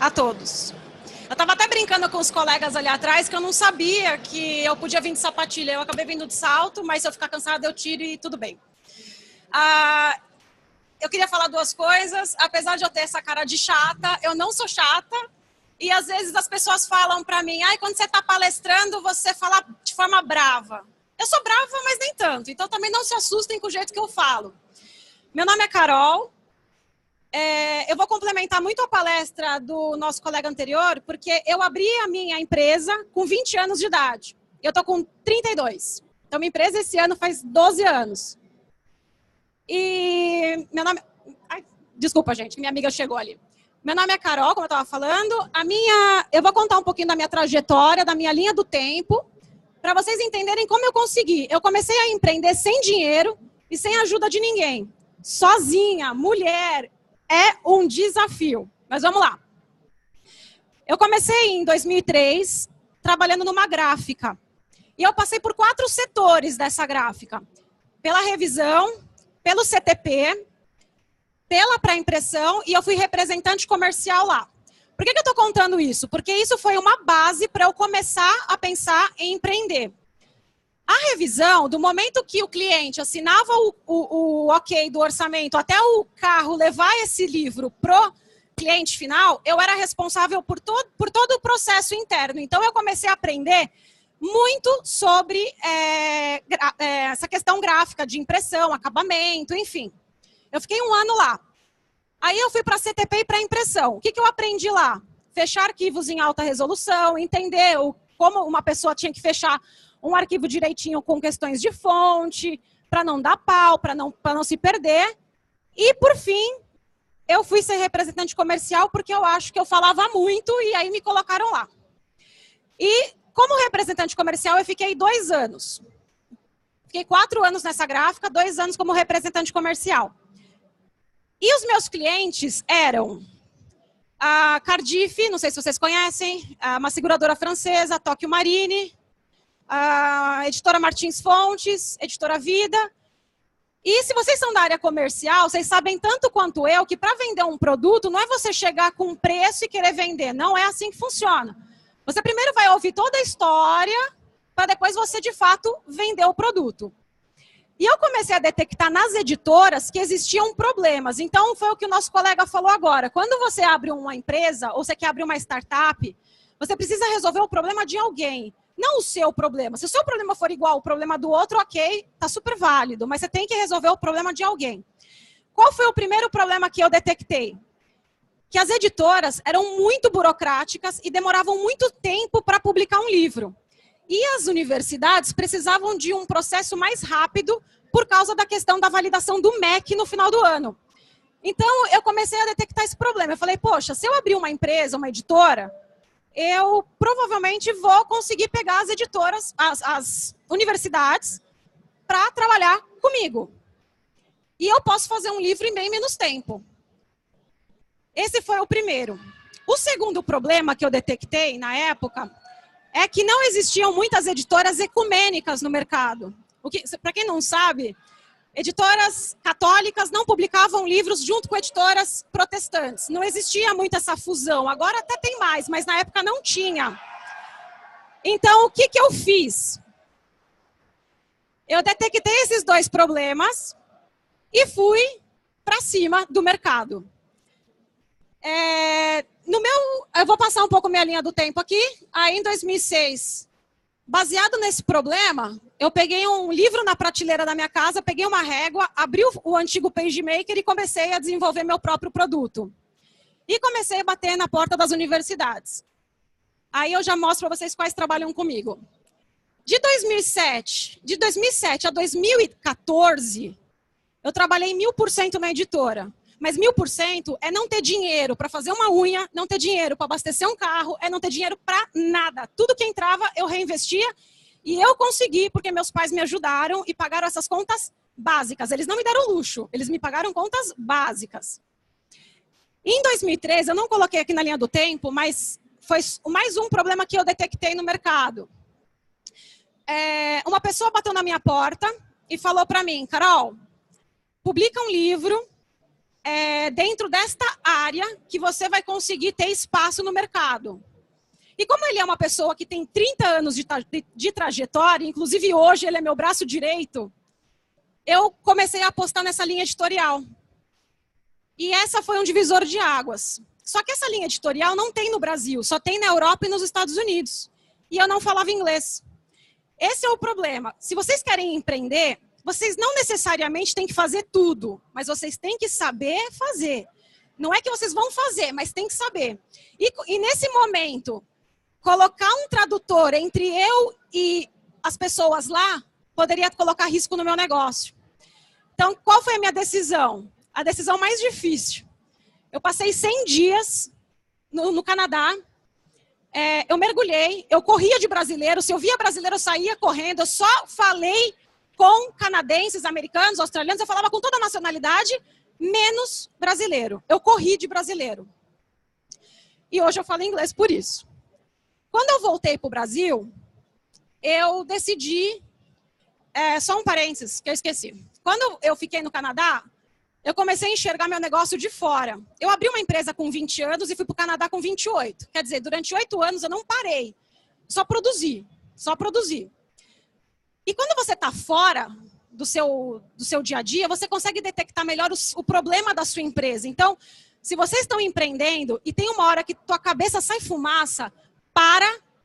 a todos. Eu estava até brincando com os colegas ali atrás que eu não sabia que eu podia vir de sapatilha. Eu acabei vindo de salto, mas se eu ficar cansada eu tiro e tudo bem. Eu queria falar duas coisas. Apesar de eu ter essa cara de chata, eu não sou chata. E às vezes as pessoas falam para mim, quando você está palestrando, você fala de forma brava. Eu sou brava, mas nem tanto. Então também não se assustem com o jeito que eu falo. Meu nome é Carol. Eu vou complementar muito a palestra do nosso colega anterior, porque eu abri a minha empresa com 20 anos de idade. Eu estou com 32. Então, minha empresa esse ano faz 12 anos. E meu nome... desculpa, gente, que minha amiga chegou ali. Meu nome é Carol, como eu estava falando. Eu vou contar um pouquinho da minha trajetória, da minha linha do tempo, para vocês entenderem como eu consegui. Eu comecei a empreender sem dinheiro e sem ajuda de ninguém. Sozinha, mulher... É um desafio, mas vamos lá. Eu comecei em 2003, trabalhando numa gráfica. E eu passei por 4 setores dessa gráfica. Pela revisão, pelo CTP, pela pré-impressão e eu fui representante comercial lá. Por que eu estou contando isso? Porque isso foi uma base para eu começar a pensar em empreender. A revisão, do momento que o cliente assinava o ok do orçamento até o carro levar esse livro pro cliente final, eu era responsável por todo o processo interno. Então, eu comecei a aprender muito sobre essa questão gráfica de impressão, acabamento, enfim. Eu fiquei 1 ano lá. Aí, eu fui para a CTP e para a impressão. O que eu aprendi lá? Fechar arquivos em alta resolução, entender como uma pessoa tinha que fechar um arquivo direitinho com questões de fonte, para não dar pau, para não se perder. E, por fim, eu fui ser representante comercial porque eu acho que eu falava muito e aí me colocaram lá. E, como representante comercial, eu fiquei 2 anos. Fiquei 4 anos nessa gráfica, 2 anos como representante comercial. E os meus clientes eram a Cardiff, não sei se vocês conhecem, uma seguradora francesa, Tokio Marine, a editora Martins Fontes, editora Vida. E se vocês são da área comercial, vocês sabem tanto quanto eu que para vender um produto não é você chegar com um preço e querer vender. Não é assim que funciona. Você primeiro vai ouvir toda a história para depois você, de fato, vender o produto. E eu comecei a detectar nas editoras que existiam problemas. Então, foi o que o nosso colega falou agora. Quando você abre uma empresa ou você quer abrir uma startup, você precisa resolver o problema de alguém. Não o seu problema. Se o seu problema for igual ao problema do outro, ok, tá super válido. Mas você tem que resolver o problema de alguém. Qual foi o primeiro problema que eu detectei? Que as editoras eram muito burocráticas e demoravam muito tempo para publicar um livro. E as universidades precisavam de um processo mais rápido por causa da questão da validação do MEC no final do ano. Então, eu comecei a detectar esse problema. Eu falei, poxa, se eu abrir uma empresa, uma editora, eu provavelmente vou conseguir pegar as editoras, as universidades, para trabalhar comigo. E eu posso fazer um livro em bem menos tempo. Esse foi o primeiro. O segundo problema que eu detectei na época é que não existiam muitas editoras ecumênicas no mercado. Para quem não sabe, editoras católicas não publicavam livros junto com editoras protestantes. Não existia muito essa fusão. Agora até tem mais, mas na época não tinha. Então, o que eu fiz? Eu detectei esses 2 problemas e fui para cima do mercado. Eu vou passar um pouco minha linha do tempo aqui. Aí, em 2006, baseado nesse problema, eu peguei um livro na prateleira da minha casa, peguei uma régua, abri o antigo PageMaker e comecei a desenvolver meu próprio produto. E comecei a bater na porta das universidades. Aí eu já mostro para vocês quais trabalham comigo. De 2007 a 2014, eu trabalhei 1000% na editora. Mas 1000% é não ter dinheiro para fazer uma unha, não ter dinheiro para abastecer um carro, é não ter dinheiro para nada. Tudo que entrava, eu reinvestia e eu consegui, porque meus pais me ajudaram e pagaram essas contas básicas. Eles não me deram luxo, eles me pagaram contas básicas. Em 2013, eu não coloquei aqui na linha do tempo, mas foi mais um problema que eu detectei no mercado. Uma pessoa bateu na minha porta e falou para mim, Carol, publica um livro dentro desta área que você vai conseguir ter espaço no mercado. E como ele é uma pessoa que tem 30 anos de trajetória, inclusive hoje ele é meu braço direito, eu comecei a apostar nessa linha editorial. E essa foi um divisor de águas. Só que essa linha editorial não tem no Brasil, só tem na Europa e nos Estados Unidos. E eu não falava inglês. Esse é o problema. Se vocês querem empreender, vocês não necessariamente têm que fazer tudo, mas vocês têm que saber fazer. Não é que vocês vão fazer, mas tem que saber. E nesse momento, colocar um tradutor entre eu e as pessoas lá poderia colocar risco no meu negócio. Então, qual foi a minha decisão? A decisão mais difícil. Eu passei 100 dias no Canadá. Eu mergulhei, eu corria de brasileiro. Se eu via brasileiro, eu saía correndo. Eu só falei com canadenses, americanos, australianos. Eu falava com toda a nacionalidade, menos brasileiro. Eu corri de brasileiro. E hoje eu falo inglês por isso. Quando eu voltei para o Brasil, eu decidi... só um parênteses que eu esqueci. Quando eu fiquei no Canadá, eu comecei a enxergar meu negócio de fora. Eu abri uma empresa com 20 anos e fui para o Canadá com 28. Quer dizer, durante 8 anos eu não parei. Só produzi. E quando você está fora do seu dia a dia, você consegue detectar melhor o problema da sua empresa. Então, se vocês estão empreendendo e tem uma hora que tua cabeça sai fumaça,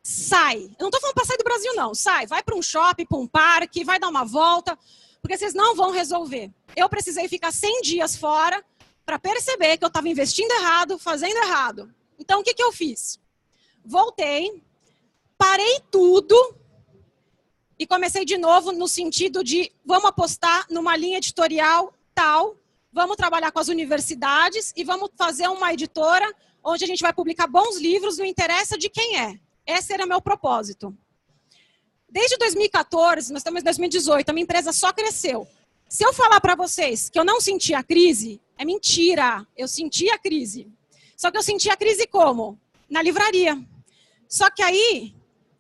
sai. Eu não estou falando para sair do Brasil, não. Sai, vai para um shopping, para um parque, vai dar uma volta, porque vocês não vão resolver. Eu precisei ficar 100 dias fora para perceber que eu estava investindo errado, fazendo errado. Então, o que eu fiz? Voltei, parei tudo e comecei de novo no sentido de vamos apostar numa linha editorial tal, vamos trabalhar com as universidades e vamos fazer uma editora onde a gente vai publicar bons livros, não interessa de quem é. Esse era meu propósito. Desde 2014, nós estamos em 2018, a minha empresa só cresceu. Se eu falar para vocês que eu não senti a crise, é mentira. Eu senti a crise. Só que eu senti a crise como? Na livraria. Só que aí,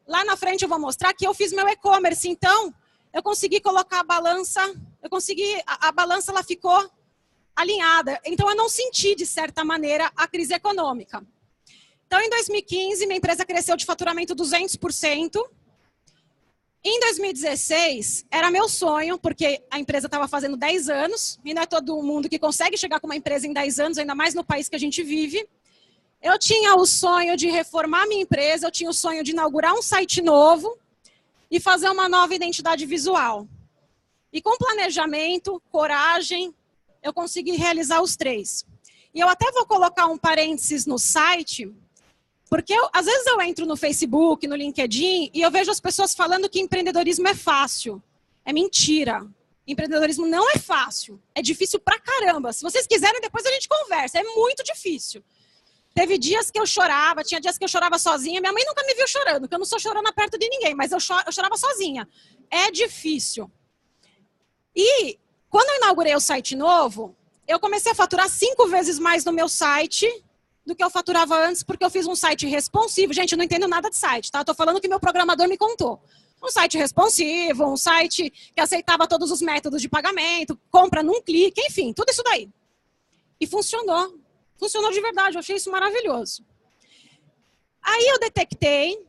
lá na frente eu vou mostrar que eu fiz meu e-commerce. Então, eu consegui colocar a balança, a balança ela ficou alinhada. Então, eu não senti, de certa maneira, a crise econômica. Então, em 2015, minha empresa cresceu de faturamento 200%. Em 2016, era meu sonho, porque a empresa estava fazendo 10 anos, e não é todo mundo que consegue chegar com uma empresa em 10 anos, ainda mais no país que a gente vive. Eu tinha o sonho de reformar minha empresa, eu tinha o sonho de inaugurar um site novo e fazer uma nova identidade visual. E com planejamento, coragem, eu consegui realizar os 3. E eu até vou colocar um parênteses no site... Porque às vezes eu entro no Facebook, no LinkedIn, e eu vejo as pessoas falando que empreendedorismo é fácil. É mentira. Empreendedorismo não é fácil. É difícil pra caramba. Se vocês quiserem, depois a gente conversa. É muito difícil. Teve dias que eu chorava, tinha dias que eu chorava sozinha. Minha mãe nunca me viu chorando, porque eu não sou chorona perto de ninguém, mas eu chorava sozinha. É difícil. E quando eu inaugurei o site novo, eu comecei a faturar 5 vezes mais no meu site do que eu faturava antes, porque eu fiz um site responsivo. Gente, eu não entendo nada de site, tá? Eu tô falando que meu programador me contou. Um site responsivo, um site que aceitava todos os métodos de pagamento, compra num clique, enfim, tudo isso daí. E funcionou. Funcionou de verdade, eu achei isso maravilhoso. Aí eu detectei,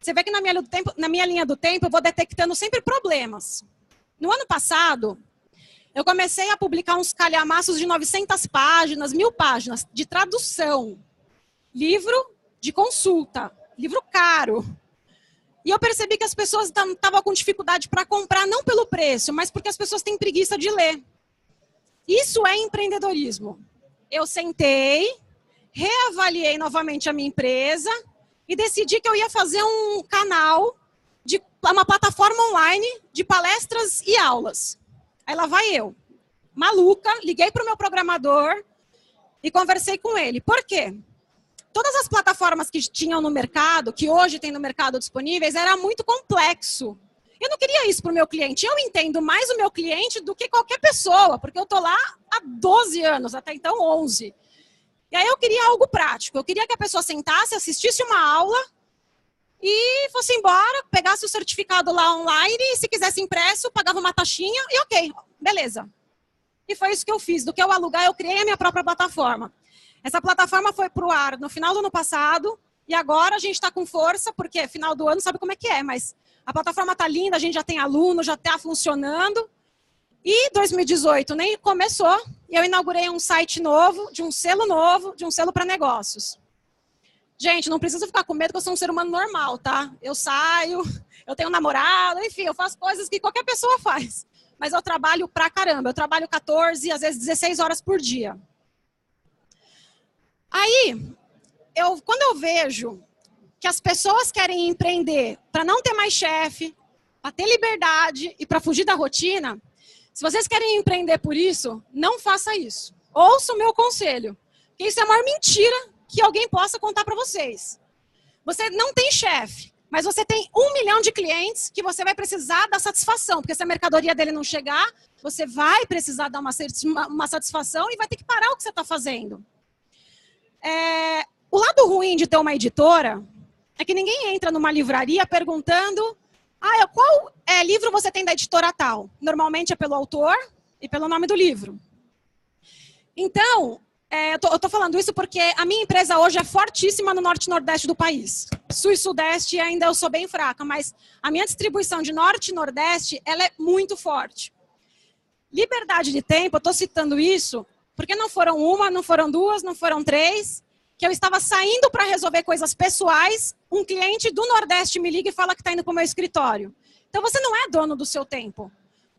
você vê que na minha linha do tempo eu vou detectando sempre problemas. No ano passado, eu comecei a publicar uns calhamaços de 900 páginas, 1000 páginas, de tradução. Livro de consulta, livro caro. E eu percebi que as pessoas estavam com dificuldade para comprar, não pelo preço, mas porque as pessoas têm preguiça de ler. Isso é empreendedorismo. Eu sentei, reavaliei novamente a minha empresa e decidi que eu ia fazer um canal, uma plataforma online de palestras e aulas. Aí lá vai eu, maluca, liguei para o meu programador e conversei com ele. Por quê? Todas as plataformas que tinham no mercado, que hoje tem no mercado disponíveis, era muito complexo. Eu não queria isso para o meu cliente. Eu entendo mais o meu cliente do que qualquer pessoa, porque eu estou lá há 12 anos, até então 11. E aí eu queria algo prático. Eu queria que a pessoa sentasse, assistisse uma aula e fosse embora, pegasse o certificado lá online, e se quisesse impresso, pagava uma taxinha e ok, beleza. E foi isso que eu fiz. Do que eu alugar, eu criei a minha própria plataforma. Essa plataforma foi para o ar no final do ano passado. E agora a gente está com força, porque final do ano sabe como é que é. Mas a plataforma está linda, a gente já tem aluno, já está funcionando. E 2018 nem começou. E eu inaugurei um site novo, de um selo para negócios. Gente, não precisa ficar com medo que eu sou um ser humano normal, tá? Eu saio, eu tenho um namorado, enfim, eu faço coisas que qualquer pessoa faz. Mas eu trabalho pra caramba. Eu trabalho 14, às vezes 16 horas por dia. Aí, quando eu vejo que as pessoas querem empreender para não ter mais chefe, para ter liberdade e para fugir da rotina, se vocês querem empreender por isso, não faça isso. Ouça o meu conselho. Porque isso é a maior mentira que alguém possa contar para vocês. Você não tem chefe, mas você tem 1 milhão de clientes que você vai precisar da satisfação, porque se a mercadoria dele não chegar, você vai precisar dar uma satisfação e vai ter que parar o que você está fazendo. O lado ruim de ter uma editora é que ninguém entra numa livraria perguntando qual livro você tem da editora tal. Normalmente é pelo autor e pelo nome do livro. Então, eu estou falando isso porque a minha empresa hoje é fortíssima no norte e nordeste do país. Sul e sudeste ainda eu sou bem fraca, mas a minha distribuição de norte e nordeste ela é muito forte. Liberdade de tempo, eu estou citando isso porque não foram uma, não foram duas, não foram três, que eu estava saindo para resolver coisas pessoais, um cliente do Nordeste me liga e fala que está indo para o meu escritório. Então você não é dono do seu tempo.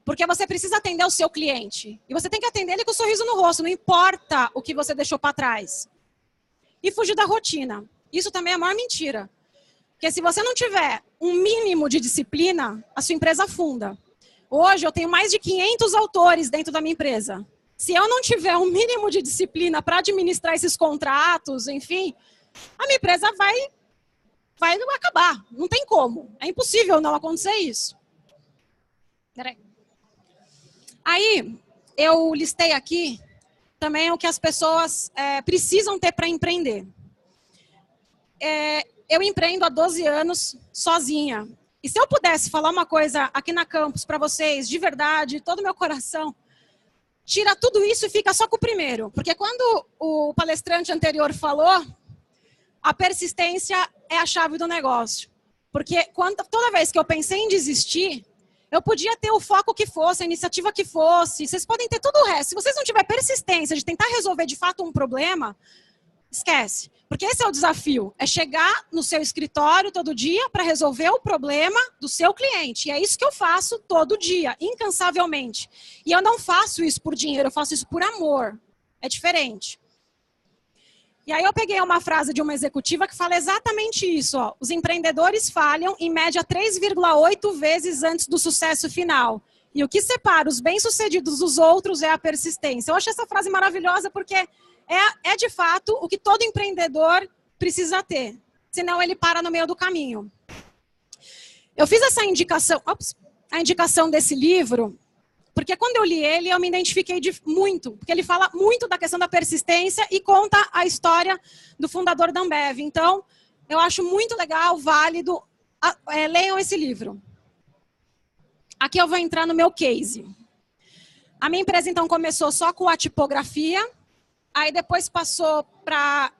Porque você precisa atender o seu cliente. E você tem que atender ele com um sorriso no rosto, não importa o que você deixou para trás. E fugir da rotina. Isso também é a maior mentira. Porque se você não tiver um mínimo de disciplina, a sua empresa afunda. Hoje eu tenho mais de 500 autores dentro da minha empresa. Se eu não tiver um mínimo de disciplina para administrar esses contratos, enfim, a minha empresa vai acabar. Não tem como. É impossível não acontecer isso. Peraí. Aí, eu listei aqui também o que as pessoas precisam ter para empreender. Eu empreendo há 12 anos sozinha. E se eu pudesse falar uma coisa aqui na Campus para vocês, de verdade, todo o meu coração, tira tudo isso e fica só com o primeiro. Porque quando o palestrante anterior falou, a persistência é a chave do negócio. Porque toda vez que eu pensei em desistir, eu podia ter o foco que fosse, a iniciativa que fosse, vocês podem ter tudo o resto. Se vocês não tiverem persistência de tentar resolver de fato um problema, esquece. Porque esse é o desafio, é chegar no seu escritório todo dia para resolver o problema do seu cliente. E é isso que eu faço todo dia, incansavelmente. E eu não faço isso por dinheiro, eu faço isso por amor. É diferente. E aí eu peguei uma frase de uma executiva que fala exatamente isso. Ó. Os empreendedores falham em média 3,8 vezes antes do sucesso final. E o que separa os bem-sucedidos dos outros é a persistência. Eu acho essa frase maravilhosa porque é de fato o que todo empreendedor precisa ter. Senão ele para no meio do caminho. Eu fiz essa indicação, a indicação desse livro, porque quando eu li ele, eu me identifiquei muito. Porque ele fala muito da questão da persistência e conta a história do fundador da Ambev. Então, eu acho muito legal, válido. Leiam esse livro. Aqui eu vou entrar no meu case. A minha empresa, então, começou só com a tipografia. Aí depois passou para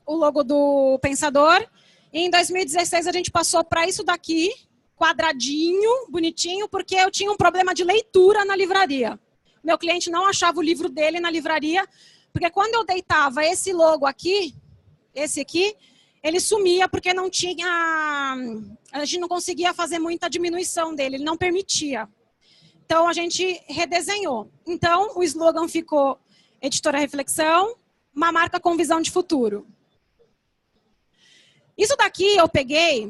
o logo do Pensador. E em 2016 a gente passou para isso daqui, quadradinho, bonitinho, porque eu tinha um problema de leitura na livraria. Meu cliente não achava o livro dele na livraria, porque quando eu deitava esse logo aqui, esse aqui, ele sumia porque não tinha... A gente não conseguia fazer muita diminuição dele, ele não permitia. Então a gente redesenhou. Então o slogan ficou Editora Reflexão, uma marca com visão de futuro. Isso daqui eu peguei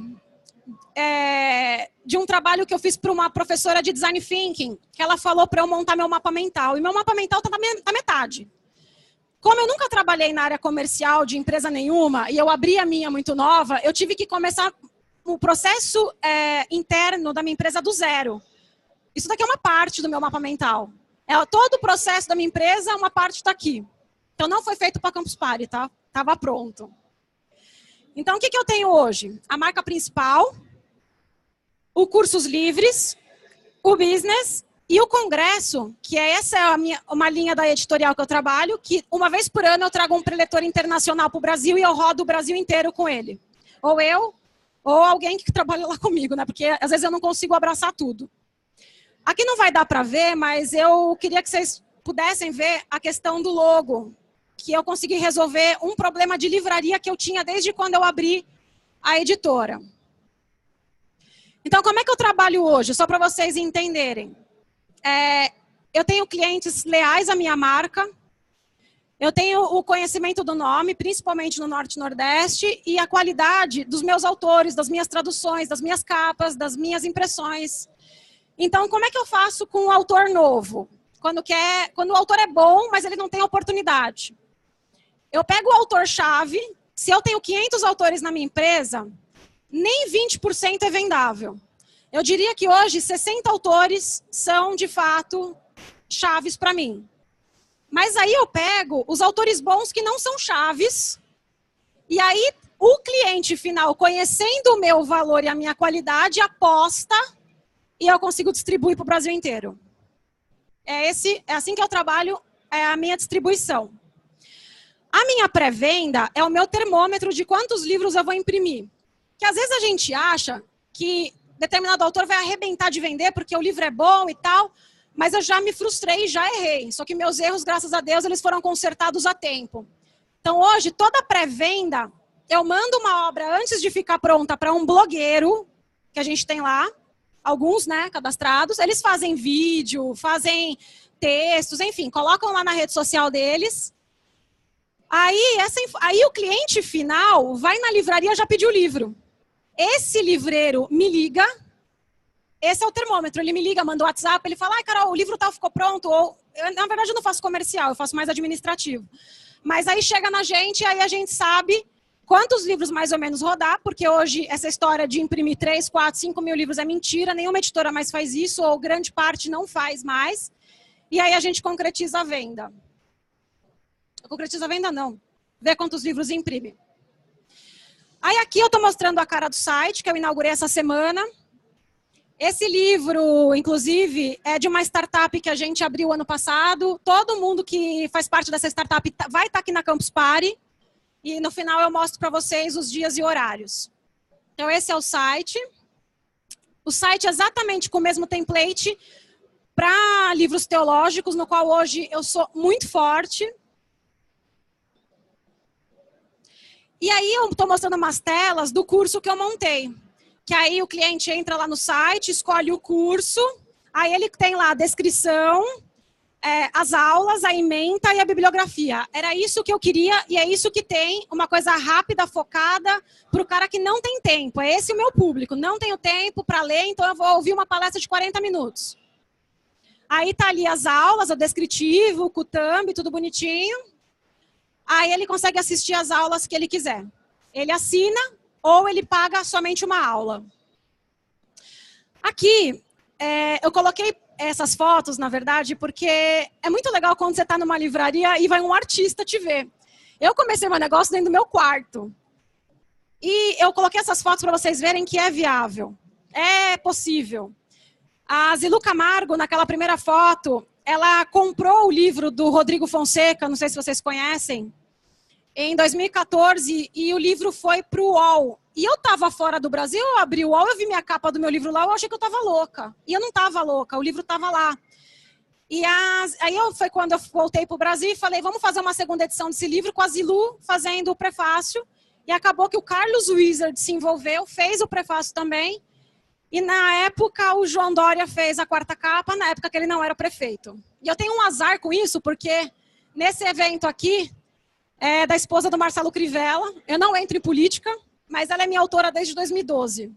de um trabalho que eu fiz para uma professora de Design Thinking, que ela falou para eu montar meu mapa mental. E meu mapa mental está na metade. Como eu nunca trabalhei na área comercial de empresa nenhuma, e eu abri a minha muito nova, eu tive que começar o processo interno da minha empresa do zero. Isso daqui é uma parte do meu mapa mental. Todo o processo da minha empresa, uma parte está aqui. Então, não foi feito para Campus Party, tá? Estava pronto. Então, o que eu tenho hoje? A marca principal, o Cursos Livres, o Business E o congresso, que essa é uma linha da editorial que eu trabalho, que uma vez por ano eu trago um preletor internacional para o Brasil e eu rodo o Brasil inteiro com ele. Ou eu, ou alguém que trabalha lá comigo, né? Porque às vezes eu não consigo abraçar tudo. Aqui não vai dar para ver, mas eu queria que vocês pudessem ver a questão do logo, que eu consegui resolver um problema de livraria que eu tinha desde quando eu abri a editora. Então, como é que eu trabalho hoje? Só para vocês entenderem. Eu tenho clientes leais à minha marca, eu tenho o conhecimento do nome, principalmente no Norte e Nordeste, e a qualidade dos meus autores, das minhas traduções, das minhas capas, das minhas impressões. Então, como é que eu faço com um autor novo? Quando o autor é bom, mas ele não tem oportunidade. Eu pego o autor-chave, se eu tenho 500 autores na minha empresa, nem 20% é vendável. Eu diria que hoje 60 autores são, de fato, chaves para mim. Mas aí eu pego os autores bons que não são chaves, e aí o cliente final, conhecendo o meu valor e a minha qualidade, aposta e eu consigo distribuir para o Brasil inteiro. É assim que eu trabalho a minha distribuição. A minha pré-venda é o meu termômetro de quantos livros eu vou imprimir. Que às vezes a gente acha que determinado autor vai arrebentar de vender porque o livro é bom e tal, mas eu já me frustrei e já errei. Só que meus erros, graças a Deus, eles foram consertados a tempo. Então hoje, toda pré-venda, eu mando uma obra antes de ficar pronta para um blogueiro, que a gente tem lá, alguns, né, cadastrados, eles fazem vídeo, fazem textos, enfim, colocam lá na rede social deles. Aí o cliente final vai na livraria e já pediu o livro. Esse livreiro me liga, esse é o termômetro, ele me liga, manda o WhatsApp, ele fala, Carol, o livro tal ficou pronto, ou, na verdade eu não faço comercial, eu faço mais administrativo. Mas aí chega na gente, aí a gente sabe quantos livros mais ou menos rodar, porque hoje essa história de imprimir 3, 4, 5 mil livros é mentira, nenhuma editora mais faz isso, ou grande parte não faz mais. E aí a gente concretiza a venda. Concretiza a venda não, vê quantos livros imprime. Aí aqui eu estou mostrando a cara do site, que eu inaugurei essa semana. Esse livro, inclusive, é de uma startup que a gente abriu ano passado. Todo mundo que faz parte dessa startup vai estar aqui na Campus Party. E no final eu mostro para vocês os dias e horários. Então esse é o site. O site é exatamente com o mesmo template para livros teológicos, no qual hoje eu sou muito forte. E aí eu estou mostrando umas telas do curso que eu montei. Que aí o cliente entra lá no site, escolhe o curso, aí ele tem lá a descrição, as aulas, a ementa e a bibliografia. Era isso que eu queria e é isso que tem, uma coisa rápida, focada, para o cara que não tem tempo. É esse o meu público, não tenho tempo para ler, então eu vou ouvir uma palestra de 40 minutos. Aí tá ali as aulas, o descritivo, com o thumb, tudo bonitinho. Aí ele consegue assistir as aulas que ele quiser. Ele assina ou ele paga somente uma aula. Aqui, eu coloquei essas fotos, na verdade, porque é muito legal quando você está numa livraria e vai um artista te ver. Eu comecei meu negócio dentro do meu quarto. E eu coloquei essas fotos para vocês verem que é viável. É possível. A Zilu Camargo, naquela primeira foto, ela comprou o livro do Rodrigo Fonseca, não sei se vocês conhecem, em 2014, e o livro foi para o UOL. E eu estava fora do Brasil, eu abri o UOL, eu vi minha capa do meu livro lá, eu achei que eu estava louca. E eu não estava louca, o livro estava lá. E aí foi quando eu voltei para o Brasil e falei, vamos fazer uma segunda edição desse livro com a Zilu fazendo o prefácio. E acabou que o Carlos Wizard se envolveu, fez o prefácio também. E na época o João Dória fez a quarta capa, na época que ele não era prefeito. E eu tenho um azar com isso, porque nesse evento aqui, é da esposa do Marcelo Crivella. Eu não entro em política, mas ela é minha autora desde 2012.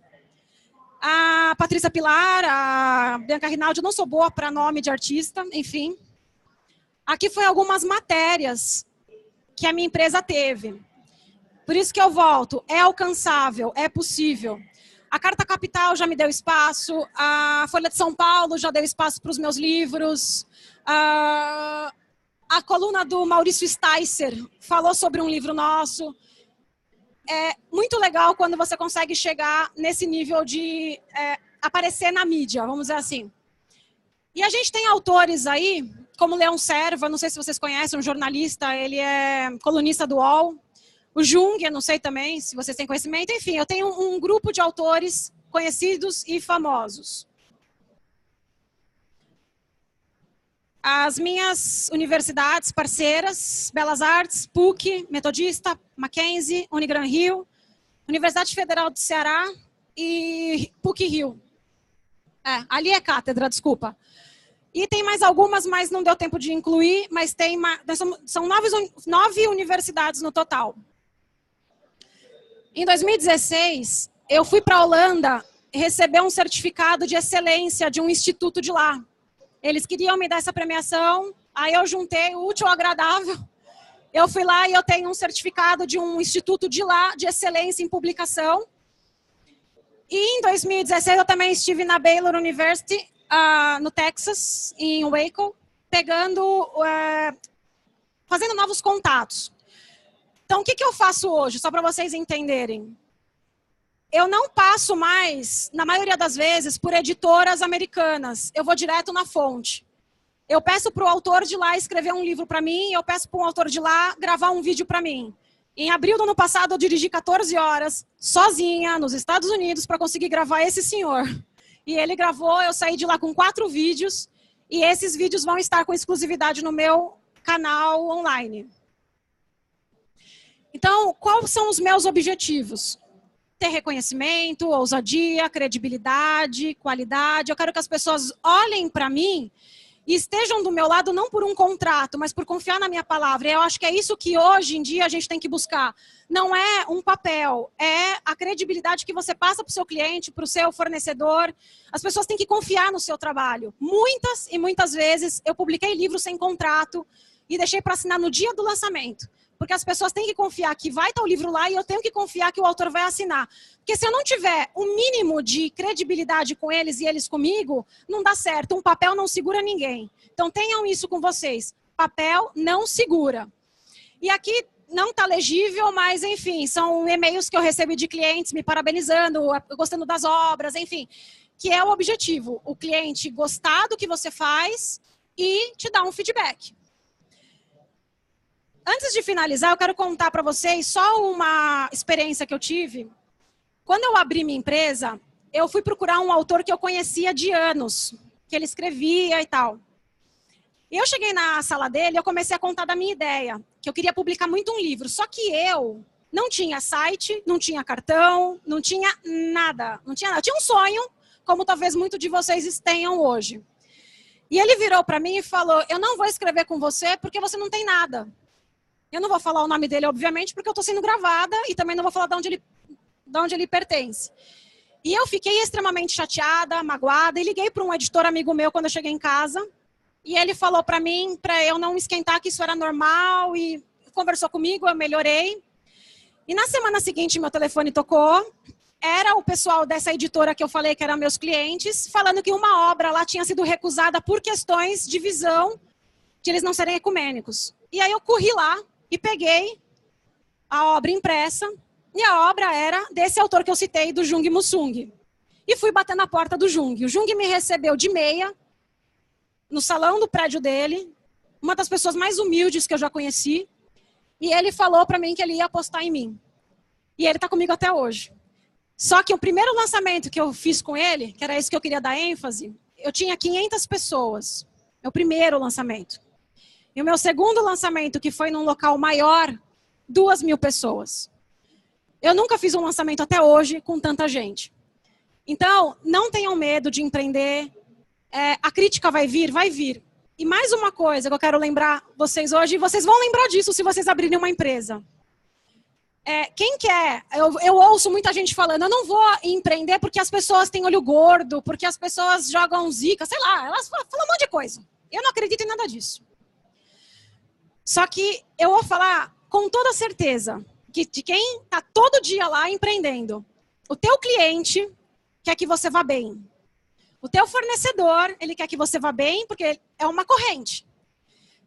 A Patrícia Pilar, a Bianca Rinaldi, eu não sou boa para nome de artista, enfim. Aqui foi algumas matérias que a minha empresa teve. Por isso que eu volto, é alcançável, é possível. A Carta Capital já me deu espaço, a Folha de São Paulo já deu espaço para os meus livros, a coluna do Maurício Sticer falou sobre um livro nosso. É muito legal quando você consegue chegar nesse nível de aparecer na mídia, vamos dizer assim. E a gente tem autores aí, como Leão Serva, não sei se vocês conhecem, um jornalista, ele é colunista do UOL. O Jung, eu não sei também se vocês têm conhecimento. Enfim, eu tenho um grupo de autores conhecidos e famosos. As minhas universidades parceiras, Belas Artes, PUC, Metodista, Mackenzie, Unigran Rio, Universidade Federal do Ceará e PUC Rio. Ali é cátedra, desculpa. E tem mais algumas, mas não deu tempo de incluir, mas são 9 universidades no total. Em 2016, eu fui para a Holanda receber um certificado de excelência de um instituto de lá. Eles queriam me dar essa premiação, aí eu juntei o útil ao agradável. Eu fui lá e eu tenho um certificado de um instituto de lá, de excelência em publicação. E em 2016 eu também estive na Baylor University, no Texas, em Waco, fazendo novos contatos. Então, o que eu faço hoje, só para vocês entenderem? Eu não passo mais, na maioria das vezes, por editoras americanas. Eu vou direto na fonte. Eu peço para o autor de lá escrever um livro para mim, eu peço para um autor de lá gravar um vídeo para mim. Em abril do ano passado, eu dirigi 14 horas, sozinha, nos Estados Unidos, para conseguir gravar esse senhor. E ele gravou, eu saí de lá com 4 vídeos, e esses vídeos vão estar com exclusividade no meu canal online. Então, quais são os meus objetivos? Ter reconhecimento, ousadia, credibilidade, qualidade. Eu quero que as pessoas olhem para mim e estejam do meu lado não por um contrato, mas por confiar na minha palavra. Eu acho que é isso que hoje em dia a gente tem que buscar. Não é um papel, é a credibilidade que você passa para o seu cliente, para o seu fornecedor. As pessoas têm que confiar no seu trabalho. Muitas e muitas vezes eu publiquei livros sem contrato e deixei para assinar no dia do lançamento. Porque as pessoas têm que confiar que vai estar o livro lá e eu tenho que confiar que o autor vai assinar. Porque se eu não tiver o mínimo de credibilidade com eles e eles comigo, não dá certo. Um papel não segura ninguém. Então tenham isso com vocês. Papel não segura. E aqui não está legível, mas enfim, são e-mails que eu recebi de clientes me parabenizando, gostando das obras, enfim. Que é o objetivo. O cliente gostar do que você faz e te dar um feedback. Antes de finalizar, eu quero contar para vocês só uma experiência que eu tive. Quando eu abri minha empresa, eu fui procurar um autor que eu conhecia de anos, que ele escrevia e tal. E eu cheguei na sala dele e eu comecei a contar da minha ideia, que eu queria publicar muito um livro. Só que eu não tinha site, não tinha cartão, não tinha nada. Não tinha nada. Eu tinha um sonho, como talvez muitos de vocês tenham hoje. E ele virou para mim e falou, eu não vou escrever com você porque você não tem nada. Eu não vou falar o nome dele, obviamente, porque eu estou sendo gravada e também não vou falar de onde ele pertence. E eu fiquei extremamente chateada, magoada, e liguei para um editor amigo meu quando eu cheguei em casa. E ele falou para mim, para eu não esquentar, que isso era normal, e conversou comigo, eu melhorei. E na semana seguinte, meu telefone tocou. Era o pessoal dessa editora que eu falei que eram meus clientes, falando que uma obra lá tinha sido recusada por questões de visão, de eles não serem ecumênicos. E aí eu corri lá, e peguei a obra impressa, e a obra era desse autor que eu citei, do Jung Musung. E fui bater na porta do Jung. O Jung me recebeu de meia, no salão do prédio dele, uma das pessoas mais humildes que eu já conheci, e ele falou para mim que ele ia apostar em mim. E ele está comigo até hoje. Só que o primeiro lançamento que eu fiz com ele, que era isso que eu queria dar ênfase, eu tinha 500 pessoas. Meu primeiro lançamento. E o meu segundo lançamento, que foi num local maior, 2.000 pessoas. Eu nunca fiz um lançamento até hoje com tanta gente. Então, não tenham medo de empreender. A crítica vai vir, vai vir. E mais uma coisa que eu quero lembrar vocês hoje, e vocês vão lembrar disso se vocês abrirem uma empresa. Quem quer, eu ouço muita gente falando, eu não vou empreender porque as pessoas têm olho gordo, porque as pessoas jogam zica, sei lá, elas falam um monte de coisa. Eu não acredito em nada disso. Só que eu vou falar com toda certeza que de quem está todo dia lá empreendendo, o teu cliente quer que você vá bem. O teu fornecedor, ele quer que você vá bem porque é uma corrente.